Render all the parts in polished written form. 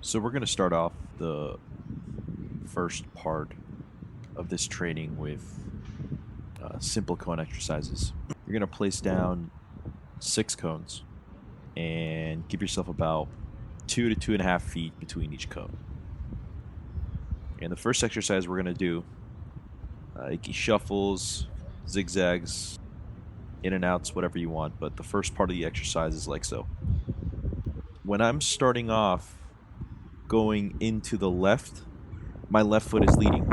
So we're going to start off the first part of this training with simple cone exercises. You're going to place down 6 cones and give yourself about 2 to 2.5 feet between each cone. And the first exercise we're going to do, shuffles, zigzags, in and outs, whatever you want, but the first part of the exercise is like so. When I'm starting off going into the left, my left foot is leading.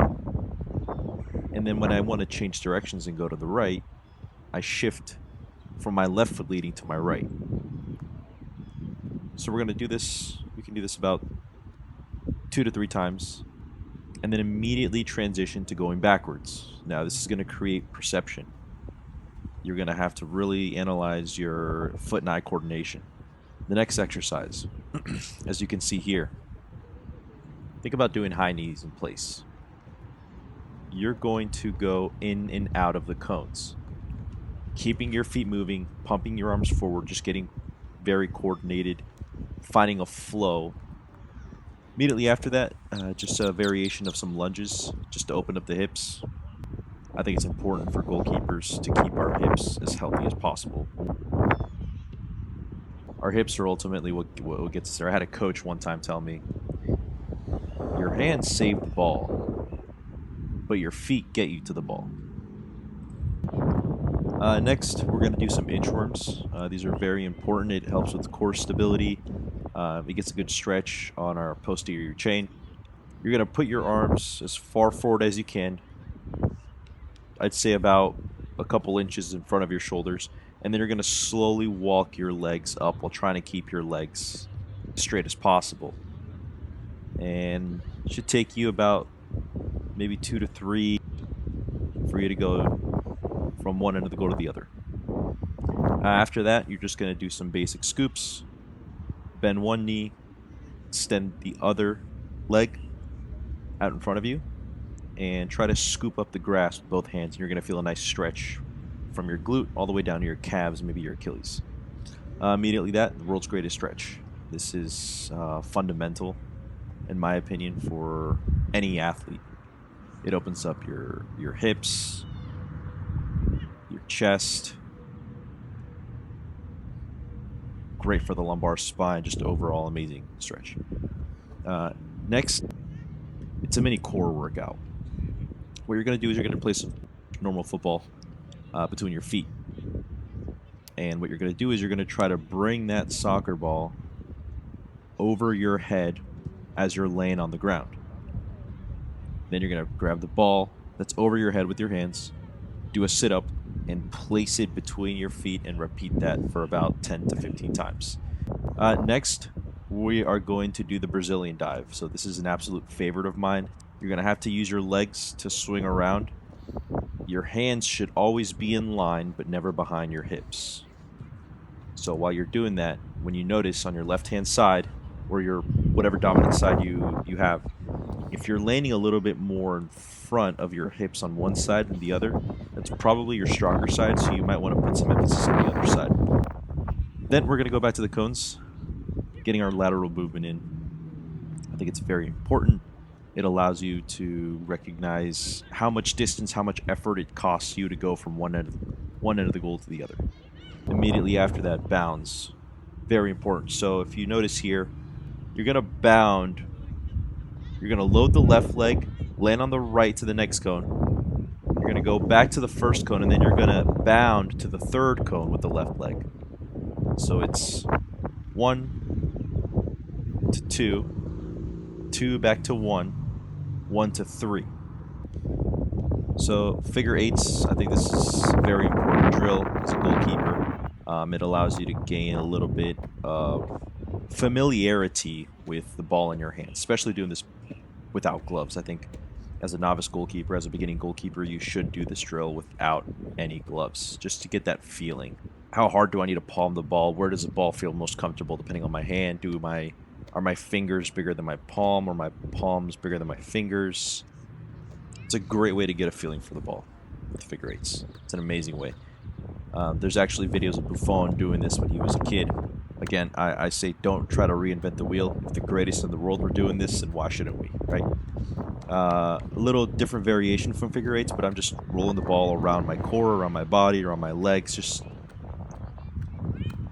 And then when I want to change directions and go to the right, I shift from my left foot leading to my right. So we're going to do this. We can do this about 2 to 3 times and then immediately transition to going backwards. Now this is going to create perception. You're going to have to really analyze your foot and eye coordination. The next exercise, as you can see here, think about doing high knees in place. You're going to go in and out of the cones, keeping your feet moving, pumping your arms forward, just getting very coordinated, finding a flow. Immediately after that, just a variation of some lunges, just to open up the hips. I think it's important for goalkeepers to keep our hips as healthy as possible. Our hips are ultimately what gets us there. I had a coach one time tell me, your hands save the ball, but your feet get you to the ball. Next, we're going to do some inchworms. These are very important. It helps with core stability. It gets a good stretch on our posterior chain. You're going to put your arms as far forward as you can. I'd say about a couple inches in front of your shoulders. And then you're going to slowly walk your legs up while trying to keep your legs as straight as possible. And it should take you about maybe 2 to 3 for you to go from one end of the goal to the other. After that, you're just going to do some basic scoops. Bend one knee, extend the other leg out in front of you, and try to scoop up the grass with both hands. And you're going to feel a nice stretch from your glute all the way down to your calves, maybe your Achilles. Immediately the world's greatest stretch. This is fundamental, in my opinion, for any athlete. It opens up your hips, your chest. Great for the lumbar spine, just overall amazing stretch. Next, it's a mini core workout. What you're going to do is you're going to place a normal football between your feet. And what you're going to do is you're going to try to bring that soccer ball over your head as you're laying on the ground. Then you're going to grab the ball that's over your head with your hands, do a sit-up, and place it between your feet and repeat that for about 10 to 15 times. Next, we are going to do the Brazilian dive. So this is an absolute favorite of mine. You're going to have to use your legs to swing around. Your hands should always be in line, but never behind your hips. So while you're doing that, when you notice on your left-hand side, or your whatever dominant side you have, if you're landing a little bit more in front of your hips on one side than the other, that's probably your stronger side, so you might want to put some emphasis on the other side. Then we're going to go back to the cones, getting our lateral movement in. I think it's very important. It allows you to recognize how much distance, how much effort it costs you to go from one end of the goal to the other. Immediately after that, bounds. Very important. So if you notice here, you're going to bound. You're going to load the left leg, land on the right to the next cone. You're going to go back to the first cone, and then you're going to bound to the third cone with the left leg. So it's 1 to 2, 2 back to 1, 1 to 3. So figure eights, I think this is a very important drill as a goalkeeper. It allows you to gain a little bit of familiarity with the ball in your hands, especially doing this without gloves. I think as a novice goalkeeper, as a beginning goalkeeper, you should do this drill without any gloves, just to get that feeling. How hard do I need to palm the ball? Where does the ball feel most comfortable depending on my hand? Are my fingers bigger than my palm, or my palms bigger than my fingers? It's a great way to get a feeling for the ball with figure eights. It's an amazing way. There's actually videos of Buffon doing this when he was a kid Again, I say don't try to reinvent the wheel. If the greatest in the world were doing this, then why shouldn't we, right? A little different variation from figure eights, but I'm just rolling the ball around my core, around my body, around my legs, just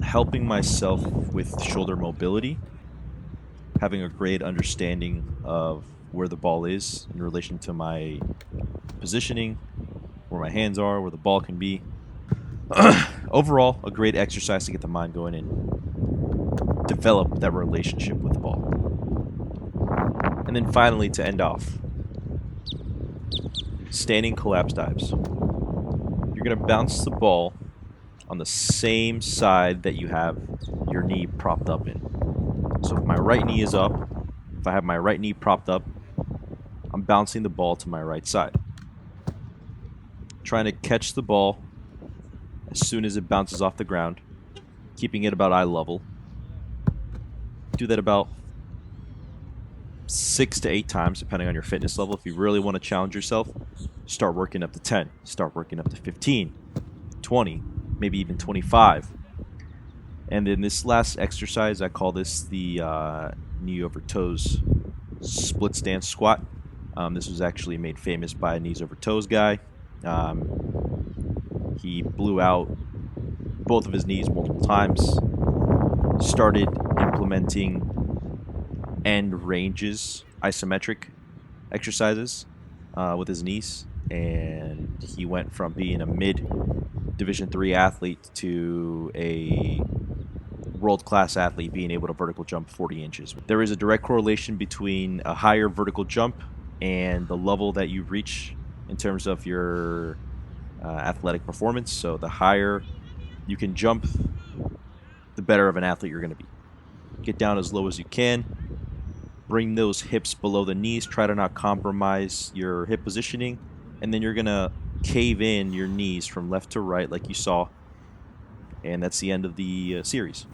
helping myself with shoulder mobility, having a great understanding of where the ball is in relation to my positioning, where my hands are, where the ball can be. Overall, a great exercise to get the mind going and develop that relationship with the ball. And then finally, to end off, standing collapse dives. You're going to bounce the ball on the same side that you have your knee propped up in. So if my right knee is up, if I have my right knee propped up, I'm bouncing the ball to my right side. Trying to catch the ball as soon as it bounces off the ground, keeping it about eye level. Do that about 6 to 8 times, depending on your fitness level. If you really want to challenge yourself, start working up to 10, start working up to 15, 20, maybe even 25. And then this last exercise, I call this the knee over toes split stance squat. This was actually made famous by a knees over toes guy. He blew out both of his knees multiple times, started implementing end ranges, isometric exercises with his knees, and he went from being a mid Division III athlete to a world-class athlete being able to vertical jump 40 inches. There is a direct correlation between a higher vertical jump and the level that you reach in terms of your athletic performance. So the higher you can jump, the better of an athlete you're going to be. Get down as low as you can. Bring those hips below the knees. Try to not compromise your hip positioning. And then you're going to cave in your knees from left to right like you saw. And that's the end of the series.